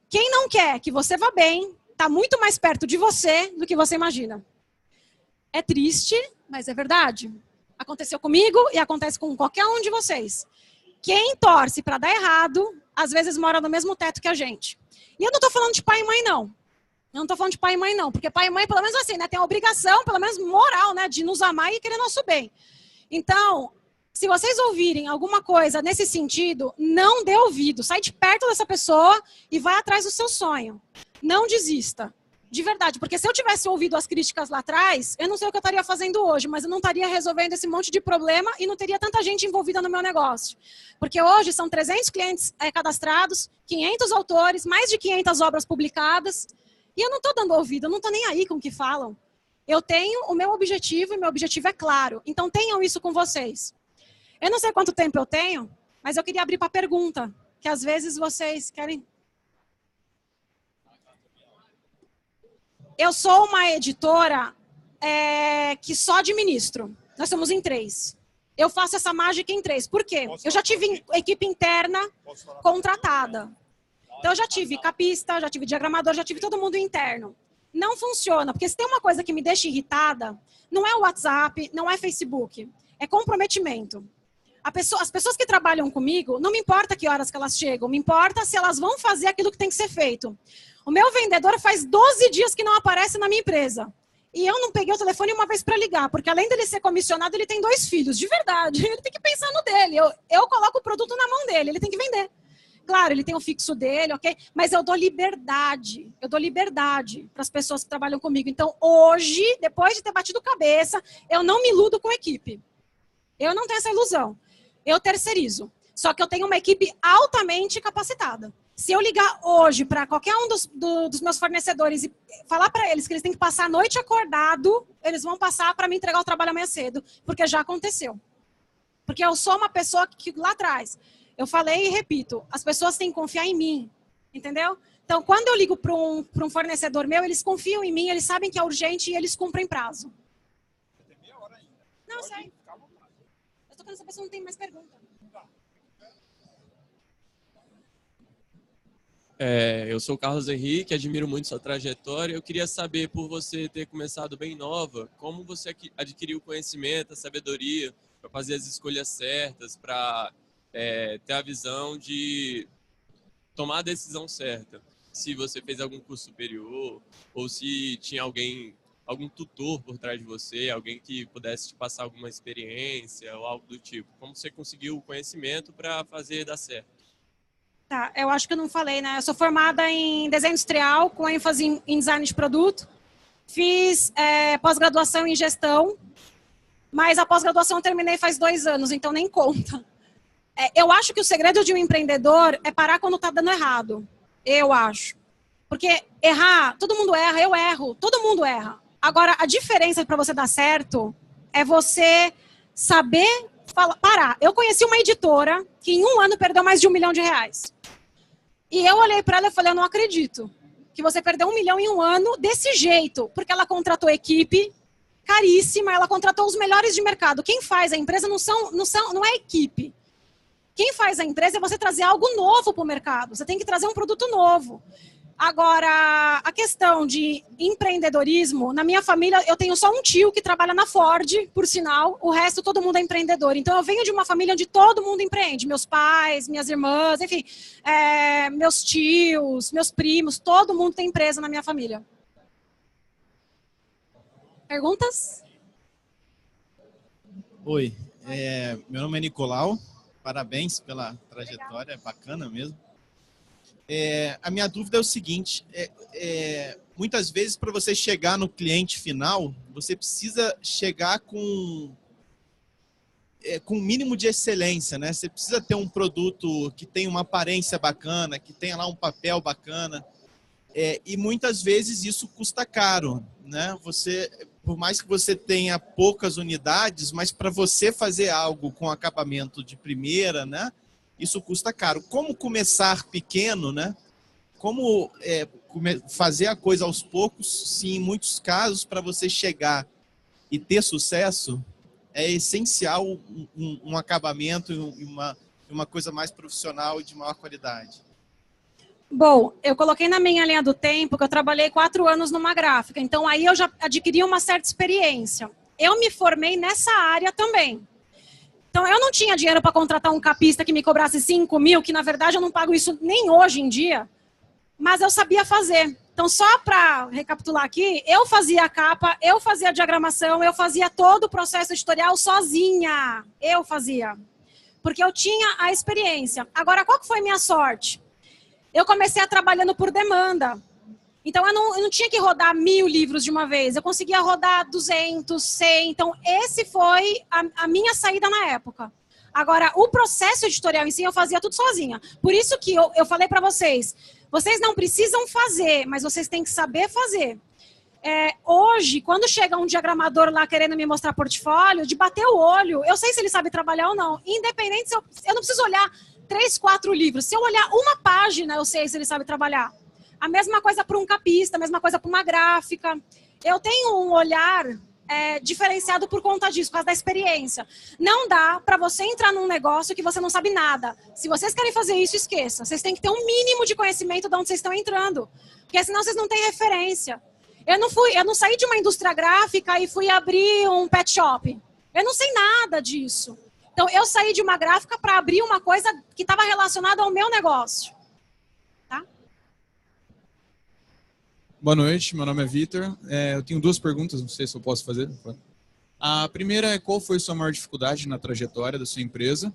Quem não quer que você vá bem, está muito mais perto de você do que você imagina. É triste, mas é verdade. Aconteceu comigo e acontece com qualquer um de vocês. Quem torce para dar errado, às vezes mora no mesmo teto que a gente. E eu não estou falando de pai e mãe, não. Eu não estou falando de pai e mãe, não. Porque pai e mãe, pelo menos assim, né, tem a obrigação, pelo menos moral, né, de nos amar e querer nosso bem. Então, se vocês ouvirem alguma coisa nesse sentido, não dê ouvido. Sai de perto dessa pessoa e vai atrás do seu sonho. Não desista. De verdade, porque se eu tivesse ouvido as críticas lá atrás, eu não sei o que eu estaria fazendo hoje, mas eu não estaria resolvendo esse monte de problema e não teria tanta gente envolvida no meu negócio. Porque hoje são 300 clientes cadastrados, 500 autores, mais de 500 obras publicadas, e eu não estou dando ouvido, eu não estou nem aí com o que falam. Eu tenho o meu objetivo e meu objetivo é claro. Então tenham isso com vocês. Eu não sei quanto tempo eu tenho, mas eu queria abrir para pergunta, que às vezes vocês querem... Eu sou uma editora que só administro. Nós somos em 3. Eu faço essa mágica em 3. Por quê? Eu já tive equipe interna contratada. Então, eu já tive capista, já tive diagramador, já tive todo mundo interno. Não funciona, porque se tem uma coisa que me deixa irritada, não é o WhatsApp, não é Facebook, é comprometimento. As pessoas que trabalham comigo, não me importa que horas que elas chegam, me importa se elas vão fazer aquilo que tem que ser feito. O meu vendedor faz 12 dias que não aparece na minha empresa. E eu não peguei o telefone uma vez para ligar, porque além dele ser comissionado, ele tem 2 filhos, de verdade. Ele tem que pensar no dele. Eu coloco o produto na mão dele, ele tem que vender. Claro, ele tem o fixo dele, ok? Mas eu dou liberdade. Eu dou liberdade para as pessoas que trabalham comigo. Então, hoje, depois de ter batido cabeça, eu não me iludo com a equipe. Eu não tenho essa ilusão. Eu terceirizo. Só que eu tenho uma equipe altamente capacitada. Se eu ligar hoje para qualquer um dos meus fornecedores e falar para eles que eles têm que passar a noite acordado, eles vão passar para me entregar o trabalho amanhã cedo, porque já aconteceu. Porque eu sou uma pessoa que lá atrás, eu falei e repito, as pessoas têm que confiar em mim, entendeu? Então, quando eu ligo para um fornecedor meu, eles confiam em mim, eles sabem que é urgente e eles cumprem prazo. Tem meia hora ainda. Não, sei. Eu estou querendo saber se não tem mais pergunta. Eu sou o Carlos Henrique, admiro muito sua trajetória. Eu queria saber, por você ter começado bem nova, como você adquiriu o conhecimento, a sabedoria para fazer as escolhas certas, para ter a visão de tomar a decisão certa. Se você fez algum curso superior, ou se tinha algum tutor por trás de você, alguém que pudesse te passar alguma experiência ou algo do tipo. Como você conseguiu o conhecimento para fazer dar certo? Tá, eu acho que eu não falei, né? Eu sou formada em desenho industrial, com ênfase em design de produto. Fiz pós-graduação em gestão, mas a pós-graduação eu terminei faz 2 anos, então nem conta. Eu acho que o segredo de um empreendedor é parar quando tá dando errado. Eu acho. Porque errar, todo mundo erra, eu erro, todo mundo erra. Agora, a diferença para você dar certo é você saber parar. Eu conheci uma editora que em 1 ano perdeu mais de R$1 milhão. E eu olhei para ela e falei, eu não acredito que você perdeu R$1 milhão em 1 ano desse jeito. Porque ela contratou equipe caríssima, ela contratou os melhores de mercado. Quem faz a empresa não é a equipe. Quem faz a empresa é você trazer algo novo para o mercado. Você tem que trazer um produto novo. Agora, a questão de empreendedorismo, na minha família eu tenho só um tio que trabalha na Ford, por sinal, o resto todo mundo é empreendedor. Então eu venho de uma família onde todo mundo empreende, meus pais, minhas irmãs, enfim, meus tios, meus primos, todo mundo tem empresa na minha família. Perguntas? Oi, meu nome é Nicolau, parabéns pela trajetória, bacana mesmo. A minha dúvida é o seguinte, muitas vezes para você chegar no cliente final, você precisa chegar com um mínimo de excelência, né? Você precisa ter um produto que tenha uma aparência bacana, que tenha lá um papel bacana, e muitas vezes isso custa caro, né? Por mais que você tenha poucas unidades, mas para você fazer algo com acabamento de primeira, né? Isso custa caro. Como começar pequeno, né? Como fazer a coisa aos poucos, se em muitos casos, para você chegar e ter sucesso, é essencial um acabamento e uma coisa mais profissional e de maior qualidade. Bom, eu coloquei na minha linha do tempo que eu trabalhei 4 anos numa gráfica, então aí eu já adquiri uma certa experiência. Eu me formei nessa área também. Então, eu não tinha dinheiro para contratar um capista que me cobrasse 5 mil, que na verdade eu não pago isso nem hoje em dia, mas eu sabia fazer. Então, só para recapitular aqui, eu fazia a capa, eu fazia a diagramação, eu fazia todo o processo editorial sozinha. Eu fazia. Porque eu tinha a experiência. Agora, qual que foi minha sorte? Eu comecei a trabalhando por demanda. Então, eu não tinha que rodar 1000 livros de uma vez. Eu conseguia rodar 200, 100. Então, esse foi a minha saída na época. Agora, o processo editorial em si, eu fazia tudo sozinha. Por isso que eu falei para vocês, vocês não precisam fazer, mas vocês têm que saber fazer. Hoje, quando chega um diagramador lá querendo me mostrar portfólio, de bater o olho, eu sei se ele sabe trabalhar ou não. Independente, eu não preciso olhar 3, 4 livros. Se eu olhar uma página, eu sei se ele sabe trabalhar. A mesma coisa para um capista, a mesma coisa para uma gráfica. Eu tenho um olhar diferenciado por conta disso, por causa da experiência. Não dá para você entrar num negócio que você não sabe nada. Se vocês querem fazer isso, esqueça. Vocês têm que ter um mínimo de conhecimento de onde vocês estão entrando. Porque senão vocês não têm referência. Eu não saí de uma indústria gráfica e fui abrir um pet shop. Eu não sei nada disso. Então, eu saí de uma gráfica para abrir uma coisa que estava relacionada ao meu negócio. Tá? Boa noite, meu nome é Vitor. Eu tenho 2 perguntas, não sei se eu posso fazer. A primeira é qual foi a sua maior dificuldade na trajetória da sua empresa?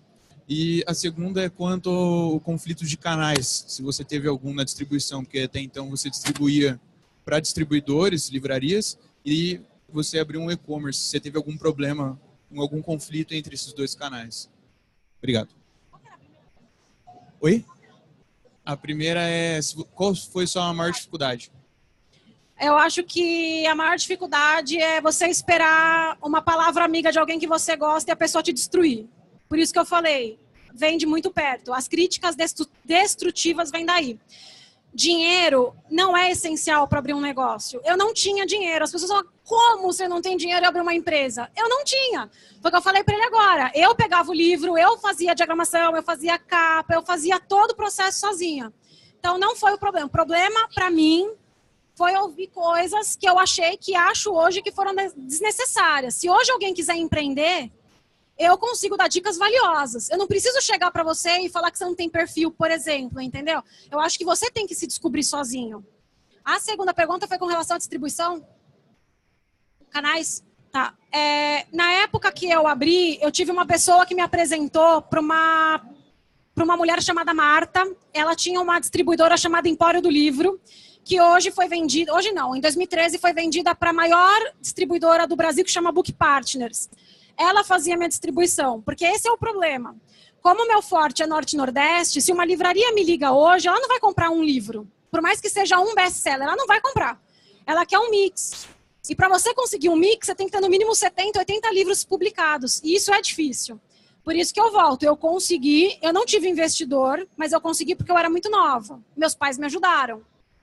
E a segunda é quanto ao conflito de canais, se você teve algum na distribuição, porque até então você distribuía para distribuidores, livrarias, e você abriu um e-commerce. Você teve algum problema, algum conflito entre esses 2 canais? Obrigado. Oi? A primeira é qual foi sua maior dificuldade? Eu acho que a maior dificuldade é você esperar uma palavra amiga de alguém que você gosta e a pessoa te destruir. Por isso que eu falei, vem de muito perto. As críticas destrutivas vêm daí. Dinheiro não é essencial para abrir um negócio. Eu não tinha dinheiro. As pessoas falam, como você não tem dinheiro e abrir uma empresa? Eu não tinha. Foi o que eu falei para ele agora. Eu pegava o livro, eu fazia a diagramação, eu fazia a capa, eu fazia todo o processo sozinha. Então, não foi o problema. O problema, para mim, foi ouvir coisas que eu achei, que acho hoje que foram desnecessárias. Se hoje alguém quiser empreender, eu consigo dar dicas valiosas. Eu não preciso chegar para você e falar que você não tem perfil, por exemplo, entendeu? Eu acho que você tem que se descobrir sozinho. A segunda pergunta foi com relação à distribuição? Canais? Tá. Na época que eu abri, eu tive uma pessoa que me apresentou para uma mulher chamada Marta. Ela tinha uma distribuidora chamada Empório do Livro, que hoje foi vendida, hoje não, em 2013 foi vendida para a maior distribuidora do Brasil, que chama Book Partners. Ela fazia minha distribuição, porque esse é o problema. Como o meu forte é Norte e Nordeste, se uma livraria me liga hoje, ela não vai comprar um livro. Por mais que seja um best-seller, ela não vai comprar. Ela quer um mix. E para você conseguir um mix, você tem que ter no mínimo 70, 80 livros publicados. E isso é difícil. Por isso que eu volto. Eu consegui, eu não tive investidor, mas eu consegui porque eu era muito nova. Meus pais me ajudaram.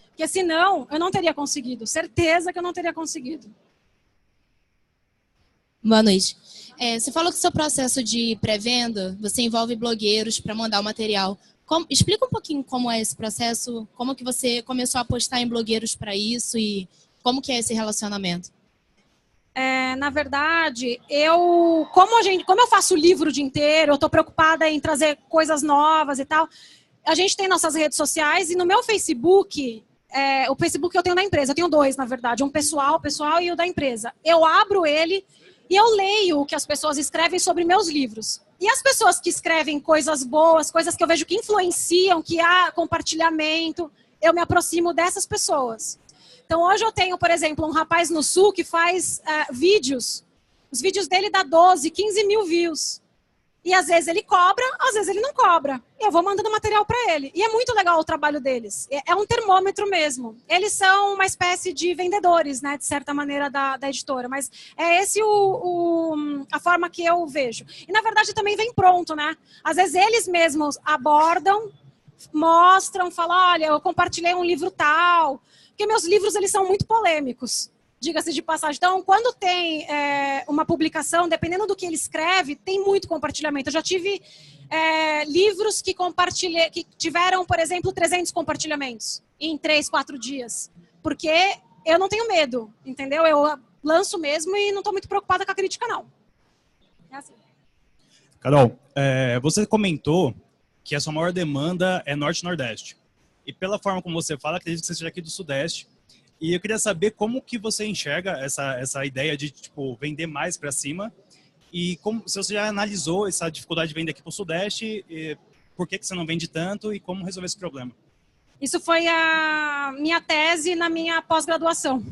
Porque senão, eu não teria conseguido. Certeza que eu não teria conseguido. Boa noite. Você falou que o seu processo de pré-venda, você envolve blogueiros para mandar o material. Explica um pouquinho como é esse processo, como que você começou a apostar em blogueiros para isso e como que é esse relacionamento? Na verdade, como eu faço livro o dia inteiro, eu estou preocupada em trazer coisas novas e tal, a gente tem nossas redes sociais e no meu Facebook, o Facebook que eu tenho da empresa, eu tenho 2, na verdade, um pessoal e o da empresa. Eu abro ele e eu leio o que as pessoas escrevem sobre meus livros. E as pessoas que escrevem coisas boas, coisas que eu vejo que influenciam, que há compartilhamento, eu me aproximo dessas pessoas. Então, hoje eu tenho, por exemplo, um rapaz no Sul que faz vídeos. Os vídeos dele dão 12, 15 mil views. E às vezes ele cobra, às vezes ele não cobra. Eu vou mandando material para ele. E é muito legal o trabalho deles. É um termômetro mesmo. Eles são uma espécie de vendedores, né, de certa maneira, da editora. Mas é esse a forma que eu vejo. E, na verdade, também vem pronto, né? Às vezes eles mesmos abordam, mostram, falam, olha, eu compartilhei um livro tal. Porque meus livros, eles são muito polêmicos. Diga-se de passagem. Então, quando tem uma publicação, dependendo do que ele escreve, tem muito compartilhamento. Eu já tive livros que tiveram, por exemplo, 300 compartilhamentos em 3, 4 dias. Porque eu não tenho medo, entendeu? Eu lanço mesmo e não estou muito preocupada com a crítica, não. É assim. Carol, você comentou que a sua maior demanda é Norte e Nordeste. E pela forma como você fala, acredito que você seja aqui do Sudeste. E eu queria saber como que você enxerga essa ideia de tipo, vender mais para cima e como, se você já analisou essa dificuldade de vender aqui para o Sudeste, por que você não vende tanto e como resolver esse problema? Isso foi a minha tese na minha pós-graduação.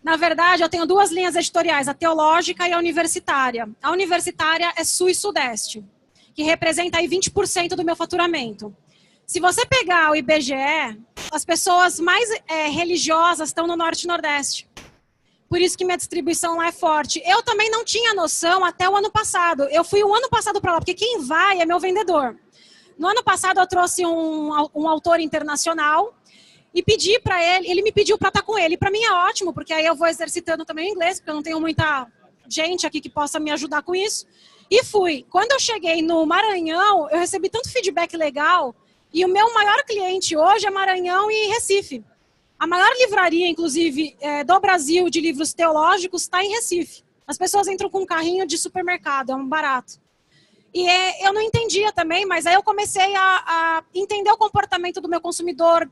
Na verdade, eu tenho duas linhas editoriais, a teológica e a universitária. A universitária é Sul e Sudeste, que representa aí 20% do meu faturamento. Se você pegar o IBGE, as pessoas mais religiosas estão no Norte e Nordeste. Por isso que minha distribuição lá é forte. Eu também não tinha noção até o ano passado. Eu fui o ano passado para lá, porque quem vai é meu vendedor. No ano passado eu trouxe um autor internacional e pedi para ele me pediu para estar com ele. Para mim é ótimo, porque aí eu vou exercitando também o inglês, porque eu não tenho muita gente aqui que possa me ajudar com isso. E fui. Quando eu cheguei no Maranhão, eu recebi tanto feedback legal, e o meu maior cliente hoje é Maranhão e Recife. A maior livraria, inclusive, do Brasil de livros teológicos está em Recife. As pessoas entram com um carrinho de supermercado, é um barato. E eu não entendia também, mas aí eu comecei a entender o comportamento do meu consumidor,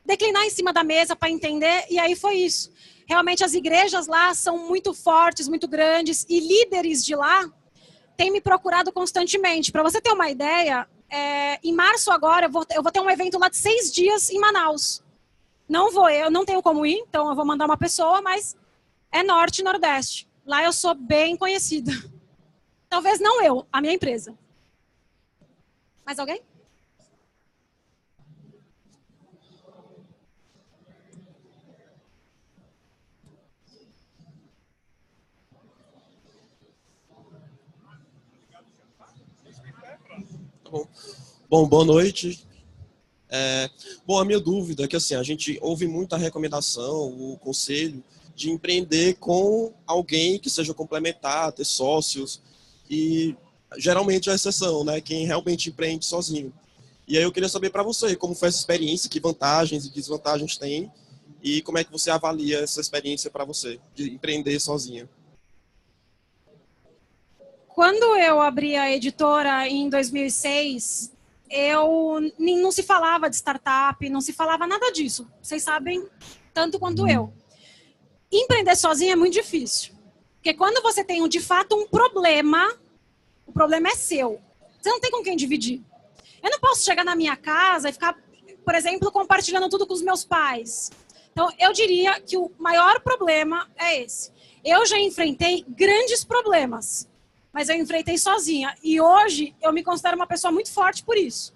declinar em cima da mesa para entender, e aí foi isso. Realmente as igrejas lá são muito fortes, muito grandes, e líderes de lá têm me procurado constantemente. Para você ter uma ideia, em março agora eu vou ter um evento lá de 6 dias em Manaus. Eu não tenho como ir, então eu vou mandar uma pessoa, mas é Norte e Nordeste. Lá eu sou bem conhecida. Talvez não eu, a minha empresa. Mais alguém? Tá bom. Bom, boa noite. Bom, a minha dúvida é que assim, a gente ouve muita recomendação, o conselho de empreender com alguém que seja complementar, ter sócios, e geralmente é a exceção, né? Quem realmente empreende sozinho. E aí eu queria saber para você, como foi essa experiência, que vantagens e desvantagens tem, e como é que você avalia essa experiência para você, de empreender sozinha. Quando eu abri a editora em 2006, não se falava de startup, não se falava nada disso. Vocês sabem tanto quanto eu. Empreender sozinho é muito difícil. Porque quando você tem, de fato, um problema, o problema é seu. Você não tem com quem dividir. Eu não posso chegar na minha casa e ficar, por exemplo, compartilhando tudo com os meus pais. Então, eu diria que o maior problema é esse. Eu já enfrentei grandes problemas, mas eu enfrentei sozinha. E hoje eu me considero uma pessoa muito forte por isso.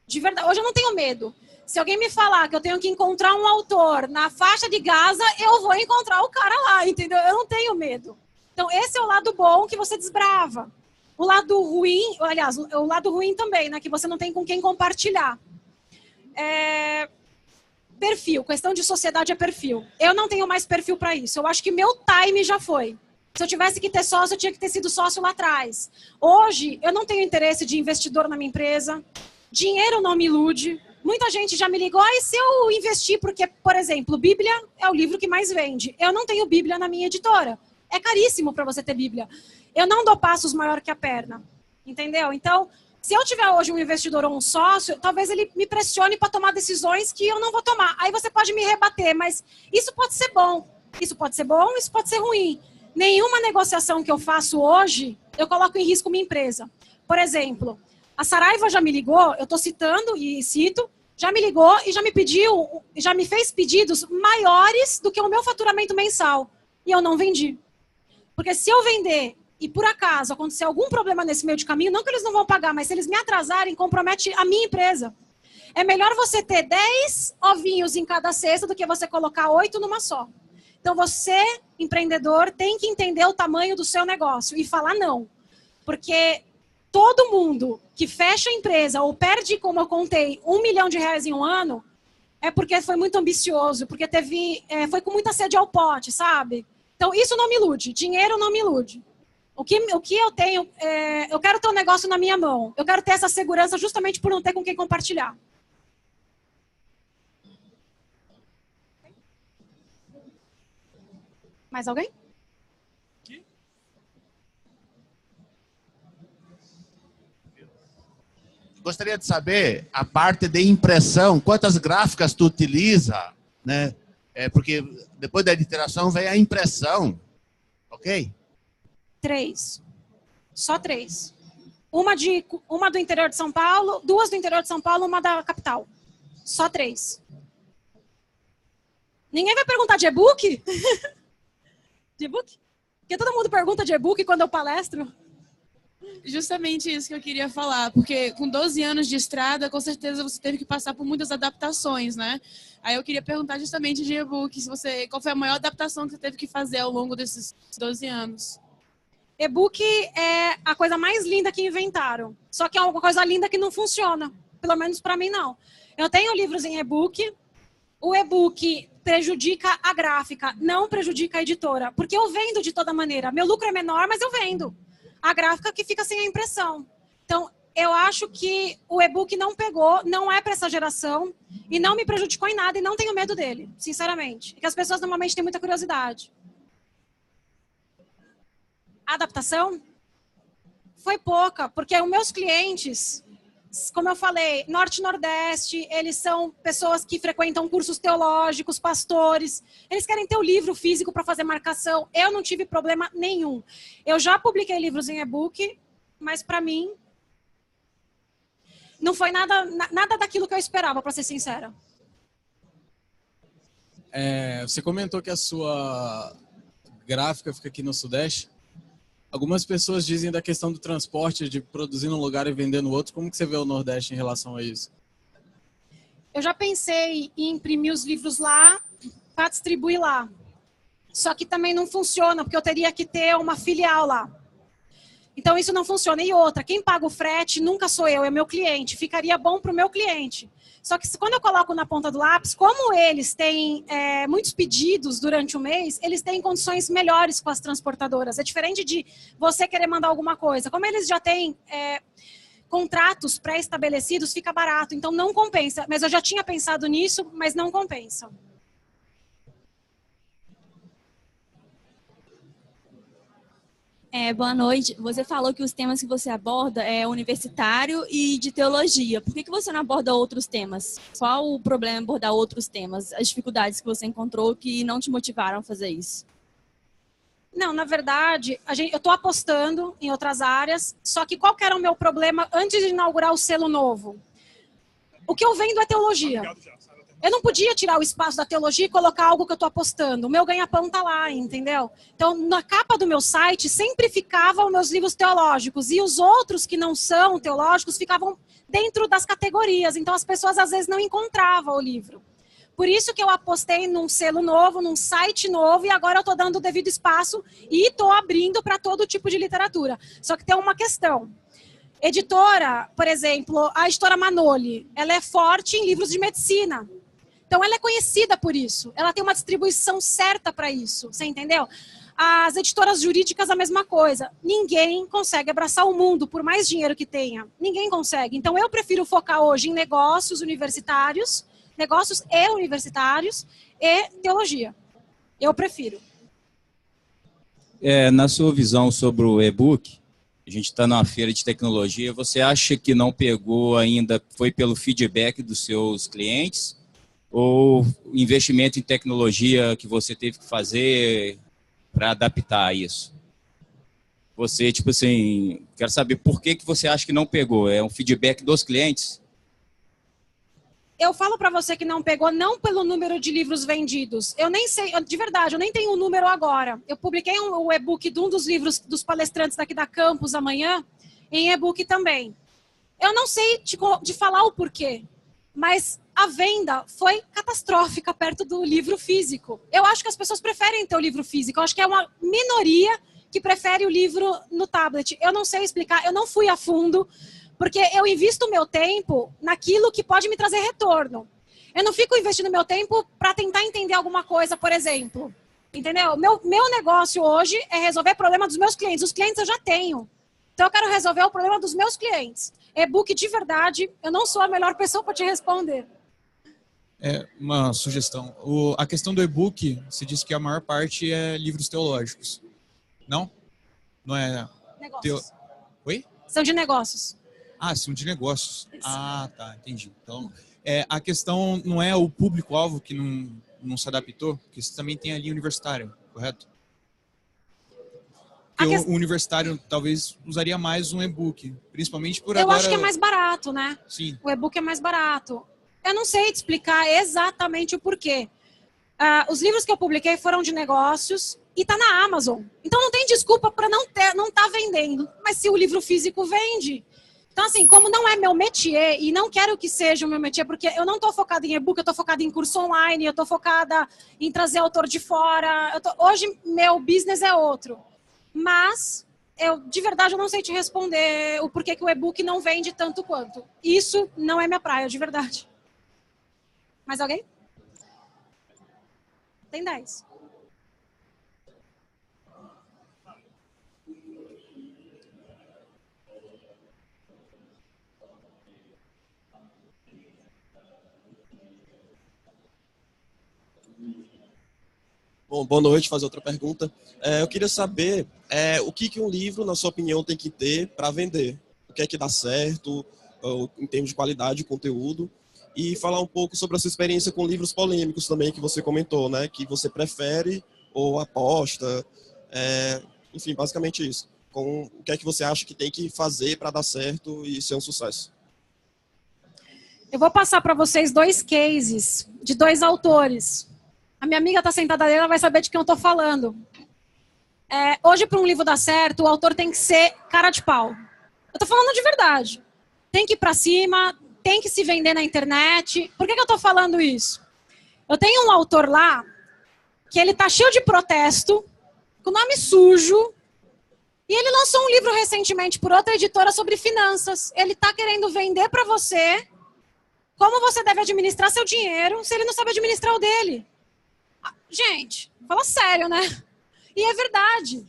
De verdade, hoje eu não tenho medo. Se alguém me falar que eu tenho que encontrar um autor na faixa de Gaza, eu vou encontrar o cara lá, entendeu? Eu não tenho medo. Então, esse é o lado bom que você desbrava. O lado ruim, aliás, o lado ruim também, né? Que você não tem com quem compartilhar. Perfil, questão de sociedade é perfil. Eu não tenho mais perfil para isso. Eu acho que meu time já foi. Se eu tivesse que ter sócio, eu tinha que ter sido sócio lá atrás. Hoje, eu não tenho interesse de investidor na minha empresa. Dinheiro não me ilude. Muita gente já me ligou, e se eu investir, porque, por exemplo, Bíblia é o livro que mais vende. Eu não tenho Bíblia na minha editora. É caríssimo para você ter Bíblia. Eu não dou passos maior que a perna. Entendeu? Então, se eu tiver hoje um investidor ou um sócio, talvez ele me pressione para tomar decisões que eu não vou tomar. Aí você pode me rebater, mas isso pode ser bom. Isso pode ser bom, isso pode ser ruim. Nenhuma negociação que eu faço hoje, eu coloco em risco minha empresa. Por exemplo, a Saraiva já me ligou, eu estou citando e cito, já me ligou e já me pediu, já me fez pedidos maiores do que o meu faturamento mensal. E eu não vendi. Porque se eu vender e por acaso acontecer algum problema nesse meio de caminho, não que eles não vão pagar, mas se eles me atrasarem, compromete a minha empresa. É melhor você ter 10 ovinhos em cada cesta do que você colocar 8 numa só. Então você, empreendedor, tem que entender o tamanho do seu negócio e falar não. Porque todo mundo que fecha a empresa ou perde, como eu contei, R$1 milhão em um ano, é porque foi muito ambicioso, porque foi com muita sede ao pote, sabe? Então isso não me ilude, dinheiro não me ilude. O que eu tenho, eu quero ter um negócio na minha mão, eu quero ter essa segurança justamente por não ter com quem compartilhar. Mais alguém? gostaria de saber a parte de impressão, quantas gráficas tu utiliza, né? Porque depois da literação vem a impressão, ok? 3. Só 3. Uma do interior de São Paulo, 2 do interior de São Paulo, uma da capital. Só 3. Ninguém vai perguntar de e-book? De e-book? Porque todo mundo pergunta de e-book quando eu palestro. Justamente isso que eu queria falar, porque com 12 anos de estrada, com certeza você teve que passar por muitas adaptações, né? Aí eu queria perguntar justamente de e-book, qual foi a maior adaptação que você teve que fazer ao longo desses 12 anos? E-book é a coisa mais linda que inventaram. Só que é uma coisa linda que não funciona. Pelo menos para mim, não. Eu tenho livros em e-book. O e-book prejudica a gráfica, não prejudica a editora. Porque eu vendo de toda maneira. Meu lucro é menor, mas eu vendo. A gráfica que fica sem a impressão. Então, eu acho que o e-book não pegou, não é para essa geração. E não me prejudicou em nada e não tenho medo dele, sinceramente. Porque as pessoas normalmente têm muita curiosidade. A adaptação foi pouca, porque os meus clientes, como eu falei, Norte e Nordeste, eles são pessoas que frequentam cursos teológicos, pastores, eles querem ter o livro físico para fazer marcação. Eu não tive problema nenhum. Eu já publiquei livros em e-book, mas para mim não foi nada daquilo que eu esperava, para ser sincera. Você comentou que a sua gráfica fica aqui no Sudeste. Algumas pessoas dizem da questão do transporte, de produzir num lugar e vender no outro. Como que você vê o Nordeste em relação a isso? Eu já pensei em imprimir os livros lá para distribuir lá. Só que também não funciona, porque eu teria que ter uma filial lá. Então isso não funciona. E outra, quem paga o frete nunca sou eu, é meu cliente. Ficaria bom para o meu cliente. Só que quando eu coloco na ponta do lápis, como eles têm muitos pedidos durante o mês, eles têm condições melhores com as transportadoras. É diferente de você querer mandar alguma coisa. Como eles já têm contratos pré-estabelecidos, fica barato. Então não compensa. Mas eu já tinha pensado nisso, mas não compensa. Boa noite. Você falou que os temas que você aborda é universitário e de teologia. Por que você não aborda outros temas? Qual o problema em abordar outros temas? As dificuldades que você encontrou que não te motivaram a fazer isso? Não, na verdade, eu estou apostando em outras áreas, só que qual que era o meu problema antes de inaugurar o selo novo? O que eu vendo é teologia. Eu não podia tirar o espaço da teologia e colocar algo que eu estou apostando. O meu ganha-pão está lá, entendeu? Então, na capa do meu site, sempre ficavam meus livros teológicos. E os outros que não são teológicos ficavam dentro das categorias. Então, as pessoas, às vezes, não encontravam o livro. Por isso que eu apostei num selo novo, num site novo. E agora eu estou dando o devido espaço e estou abrindo para todo tipo de literatura. Só que tem uma questão. Editora, por exemplo, a editora Manoli, ela é forte em livros de medicina. Então, ela é conhecida por isso. Ela tem uma distribuição certa para isso. Você entendeu? As editoras jurídicas, a mesma coisa. Ninguém consegue abraçar o mundo, por mais dinheiro que tenha. Ninguém consegue. Então, eu prefiro focar hoje em negócios universitários e teologia. Eu prefiro. Na sua visão sobre o e-book, a gente está numa feira de tecnologia, você acha que não pegou ainda, foi pelo feedback dos seus clientes? Ou o investimento em tecnologia que você teve que fazer para adaptar isso? Você, tipo assim, quero saber por que você acha que não pegou? É um feedback dos clientes? Eu falo para você que não pegou, não pelo número de livros vendidos. Eu nem sei, de verdade, eu nem tenho o número agora. Eu publiquei o e-book de um dos livros dos palestrantes daqui da Campus amanhã, em e-book também. Eu não sei de falar o porquê, mas a venda foi catastrófica perto do livro físico. Eu acho que as pessoas preferem ter o livro físico. Eu acho que é uma minoria que prefere o livro no tablet. Eu não sei explicar, eu não fui a fundo, porque eu invisto o meu tempo naquilo que pode me trazer retorno. Eu não fico investindo meu tempo para tentar entender alguma coisa, por exemplo. Entendeu? Meu negócio hoje é resolver o problema dos meus clientes. Os clientes eu já tenho. Então eu quero resolver o problema dos meus clientes. E-book de verdade, eu não sou a melhor pessoa para te responder. Uma sugestão. A questão do e-book, você disse que a maior parte é livros teológicos. Não? Não é... Negócios. Oi? São de negócios. Ah, são de negócios. Ah, tá, entendi. Então, a questão não é o público-alvo que não se adaptou, porque você também tem a linha universitária, correto? Porque o universitário talvez usaria mais um e-book, principalmente por agora... Eu acho que é mais barato, né? Sim. O e-book é mais barato. Eu não sei te explicar exatamente o porquê. Os livros que eu publiquei foram de negócios e tá na Amazon. Então não tem desculpa para não tá vendendo. Mas se o livro físico vende... Então, assim, como não é meu métier, e não quero que seja o meu métier, porque eu não estou focada em e-book, eu estou focada em curso online, eu estou focada em trazer autor de fora. Hoje, meu business é outro. Mas, de verdade, eu não sei te responder o porquê que o e-book não vende tanto quanto. Isso não é minha praia, de verdade. Mais alguém? Tem 10. Bom, boa noite, fazer outra pergunta. Eu queria saber o que um livro, na sua opinião, tem que ter para vender. O que é que dá certo, em termos de qualidade de conteúdo. E falar um pouco sobre a sua experiência com livros polêmicos também, que você comentou, né? Que você prefere ou aposta. Enfim, basicamente isso. O que é que você acha que tem que fazer para dar certo e ser um sucesso? Eu vou passar para vocês 2 cases de 2 autores. A minha amiga está sentada ali, ela vai saber de quem eu estou falando. Hoje, para um livro dar certo, o autor tem que ser cara de pau. Eu estou falando de verdade. Tem que ir para cima, tem que se vender na internet. Por que eu estou falando isso? Eu tenho um autor lá que ele está cheio de protesto, com nome sujo, e ele lançou um livro recentemente por outra editora sobre finanças. Ele está querendo vender para você como você deve administrar seu dinheiro se ele não sabe administrar o dele. Gente, fala sério, né? E é verdade.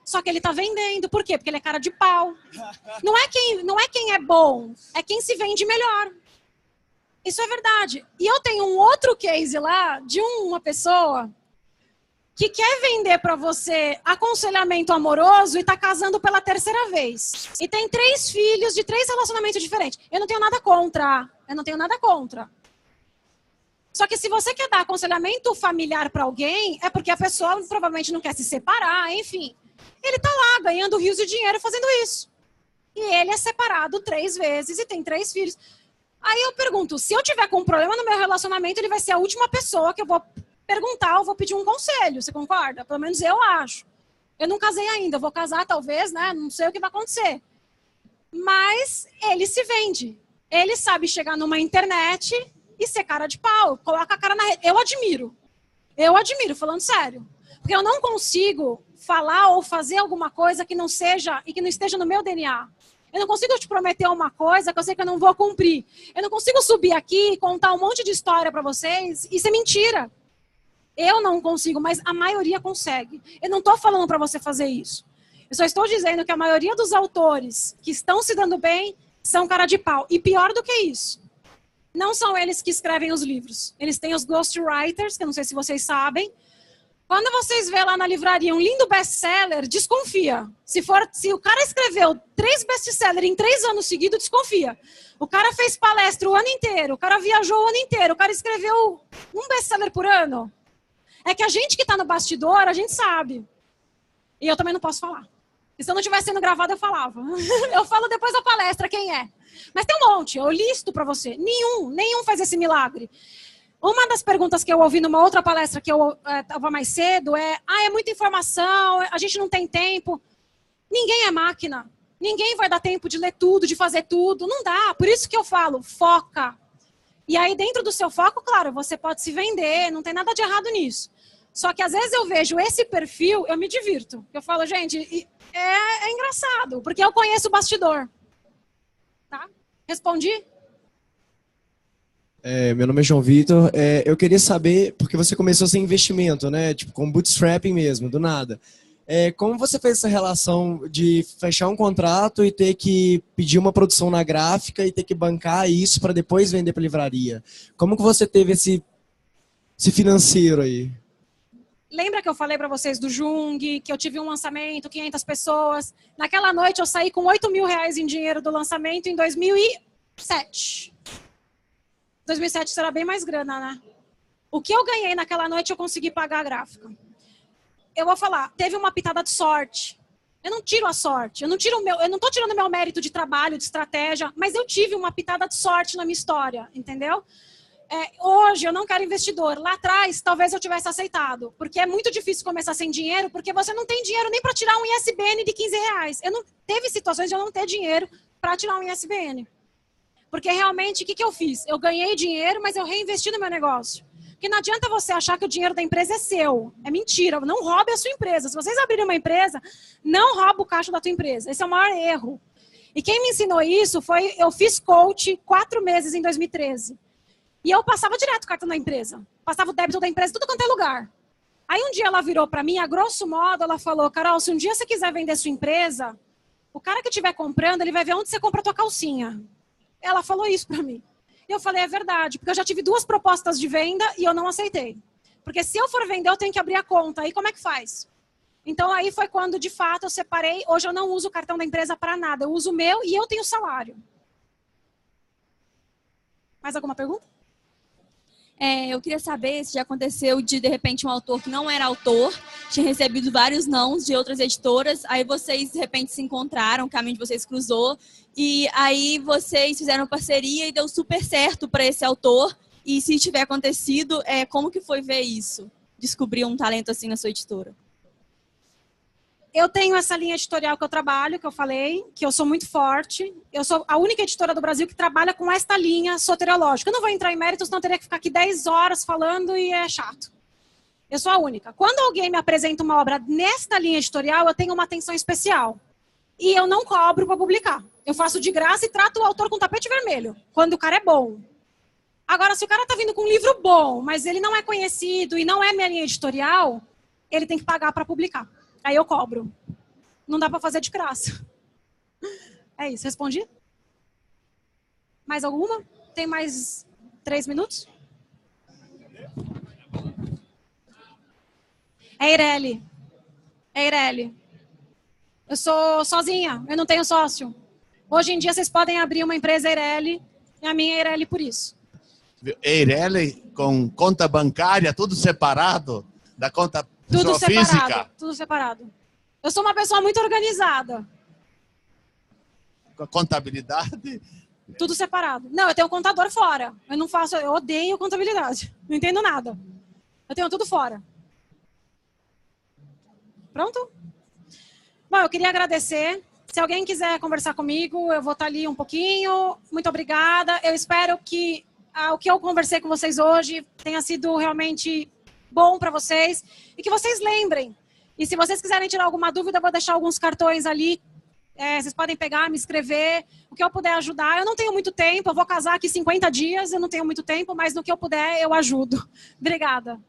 Só que ele tá vendendo. Por quê? Porque ele é cara de pau. Não é quem é bom, é quem se vende melhor. Isso é verdade. E eu tenho um outro case lá de uma pessoa que quer vender para você aconselhamento amoroso e tá casando pela 3ª vez. E tem 3 filhos de 3 relacionamentos diferentes. Eu não tenho nada contra. Só que se você quer dar aconselhamento familiar para alguém, é porque a pessoa provavelmente não quer se separar, enfim. Ele tá lá ganhando rios de dinheiro fazendo isso. E ele é separado 3 vezes e tem 3 filhos. Aí eu pergunto, se eu tiver com um problema no meu relacionamento, ele vai ser a última pessoa que eu vou perguntar ou vou pedir um conselho, você concorda? Pelo menos eu acho. Eu não casei ainda, eu vou casar talvez, né? Não sei o que vai acontecer. Mas ele se vende. Ele sabe chegar numa internet e ser cara de pau, coloca a cara na rede. Eu admiro, falando sério. Porque eu não consigo falar ou fazer alguma coisa que não seja e que não esteja no meu DNA. Eu não consigo te prometer uma coisa que eu sei que eu não vou cumprir. Eu não consigo subir aqui e contar um monte de história para vocês. Isso é mentira. Eu não consigo, mas a maioria consegue. Eu não estou falando para você fazer isso. Eu só estou dizendo que a maioria dos autores que estão se dando bem são cara de pau. E pior do que isso, não são eles que escrevem os livros. Eles têm os ghostwriters, que eu não sei se vocês sabem. Quando vocês vê lá na livraria um lindo best-seller, desconfia. Se o cara escreveu 3 best-sellers em 3 anos seguidos, desconfia. O cara fez palestra o ano inteiro, o cara viajou o ano inteiro, o cara escreveu um best-seller por ano. É que a gente que está no bastidor, a gente sabe. E eu também não posso falar. E se eu não estivesse sendo gravado, eu falava. Eu falo depois da palestra quem é. Mas tem um monte, eu listo para você. Nenhum faz esse milagre. Uma das perguntas que eu ouvi numa outra palestra que eu estava mais cedo é muita informação, a gente não tem tempo. Ninguém é máquina. Ninguém vai dar tempo de ler tudo, de fazer tudo. Não dá. Por isso que eu falo, foca. E aí, dentro do seu foco, claro, você pode se vender, não tem nada de errado nisso. Só que às vezes eu vejo esse perfil, eu me divirto. Eu falo, gente, é engraçado, porque eu conheço o bastidor. Tá? Respondi? Meu nome é João Vitor. Eu queria saber, porque você começou sem investimento, né? Tipo, com bootstrapping mesmo, do nada. Como você fez essa relação de fechar um contrato e ter que pedir uma produção na gráfica e ter que bancar isso para depois vender para livraria? Como que você teve esse financeiro aí? Lembra que eu falei para vocês do Jung, que eu tive um lançamento, 500 pessoas? Naquela noite eu saí com 8 mil reais em dinheiro do lançamento em 2007. 2007 será bem mais grana, né? O que eu ganhei naquela noite eu consegui pagar a gráfica. Eu vou falar, teve uma pitada de sorte. Eu não tiro a sorte, eu não estou tirando meu mérito de trabalho, de estratégia, mas eu tive uma pitada de sorte na minha história, entendeu? Hoje eu não quero investidor. Lá atrás, talvez eu tivesse aceitado, porque é muito difícil começar sem dinheiro, porque você não tem dinheiro nem para tirar um ISBN de 15 reais. Teve situações de eu não ter dinheiro para tirar um ISBN. Porque realmente, o que eu fiz? Eu ganhei dinheiro, mas eu reinvesti no meu negócio. Porque não adianta você achar que o dinheiro da empresa é seu. É mentira. Não roube a sua empresa. Se vocês abrirem uma empresa, não rouba o caixa da tua empresa. Esse é o maior erro. E quem me ensinou isso foi... Eu fiz coach 4 meses em 2013. E eu passava direto o cartão da empresa. Passava o débito da empresa em tudo quanto é lugar. Aí um dia ela virou para mim, a grosso modo, ela falou, Carol, se um dia você quiser vender sua empresa, o cara que estiver comprando, ele vai ver onde você compra a tua calcinha. Ela falou isso para mim. E eu falei, é verdade, porque eu já tive 2 propostas de venda e eu não aceitei. Porque se eu for vender, eu tenho que abrir a conta. Aí como é que faz? Então aí foi quando, de fato, eu separei. Hoje eu não uso o cartão da empresa para nada. Eu uso o meu e eu tenho salário. Mais alguma pergunta? Eu queria saber se já aconteceu de repente, um autor que não era autor, tinha recebido vários nãos de outras editoras, aí vocês, de repente, se encontraram, o caminho de vocês cruzou, e aí vocês fizeram parceria e deu super certo para esse autor, e se tiver acontecido, como que foi ver isso? Descobrir um talento assim na sua editora? Eu tenho essa linha editorial que eu trabalho, que eu falei, que eu sou muito forte. Eu sou a única editora do Brasil que trabalha com esta linha soteriológica. Eu não vou entrar em méritos, senão eu teria que ficar aqui 10 horas falando e é chato. Eu sou a única. Quando alguém me apresenta uma obra nesta linha editorial, eu tenho uma atenção especial. E eu não cobro para publicar. Eu faço de graça e trato o autor com tapete vermelho, quando o cara é bom. Agora, se o cara está vindo com um livro bom, mas ele não é conhecido e não é minha linha editorial, ele tem que pagar para publicar. Aí eu cobro. Não dá para fazer de graça. É isso, respondi? Mais alguma? Tem mais 3 minutos? É Ireli. É Ireli. Eu sou sozinha, eu não tenho sócio. Hoje em dia vocês podem abrir uma empresa Ireli, e a minha é Ireli por isso. Ireli com conta bancária, tudo separado da conta tudo separado, física? Tudo separado. Eu sou uma pessoa muito organizada. Com a contabilidade? Tudo separado. Não, eu tenho um contador fora. Eu não faço, eu odeio contabilidade. Não entendo nada. Eu tenho tudo fora. Pronto? Bom, eu queria agradecer. Se alguém quiser conversar comigo, eu vou estar ali um pouquinho. Muito obrigada. Eu espero que o que eu conversei com vocês hoje tenha sido realmente bom para vocês e que vocês lembrem. E se vocês quiserem tirar alguma dúvida, eu vou deixar alguns cartões ali. Vocês podem pegar, me escrever, o que eu puder ajudar. Eu não tenho muito tempo, eu vou casar aqui 50 dias, eu não tenho muito tempo, mas no que eu puder, eu ajudo. Obrigada.